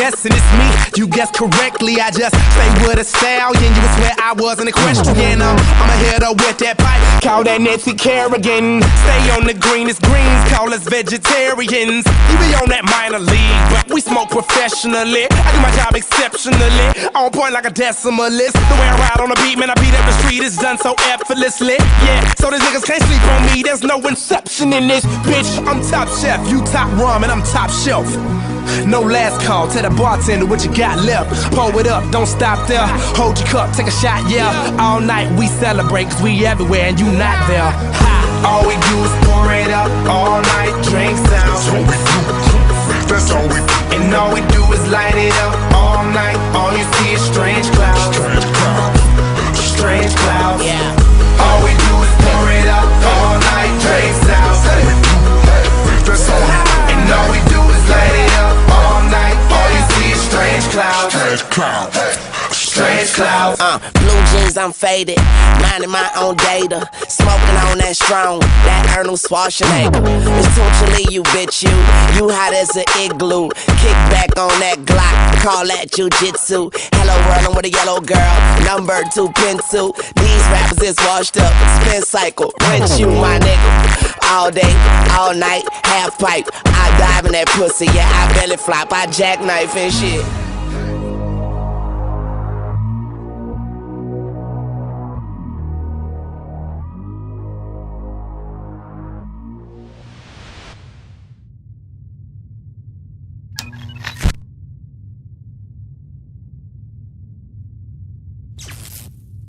guessing it's me. You guessed correctly, I just stay with a stallion. You would swear I was an equestrian. I'm a hitter with that pipe, call that Nancy Kerrigan. Stay on the greenest greens, call us vegetarians. You be on that minor league, but we smoke professionally. I do my job exceptionally, on point like a decimalist. The way I ride on the beat, man, I beat up the street, it's done so effortlessly. Yeah, so these niggas can't sleep on me, there's no inception in this bitch. I'm top chef, you top rum, and I'm top shelf. No last call, tell the bartender what you got left. Pour it up, don't stop there. Hold your cup, take a shot, yeah. All night we celebrate, cause we everywhere and you not there. Ha. All we do is pour it up, all night, drinks down. That's all we do. And all we do is light it up, all night. All you see is strange clouds. Strange clouds. Yeah. All we do is pour it up, all night, drinks down. That's all we do. And all we do is light it up all night. All you see is strange clouds. Strange clouds. Strange clouds. Blue jeans, I'm faded, minding my own data, smoking on that strong, that Arnold Schwarzenegger. Essentially, you bitch, you hot as an igloo. Kick back on that Glock, call that jujitsu. Hello world, I'm with a yellow girl, number 2 pencil. These rappers is washed up, spin cycle, rinse you, my nigga. All day, all night, half pipe. I dive in that pussy, yeah, I belly flop, I jackknife and shit.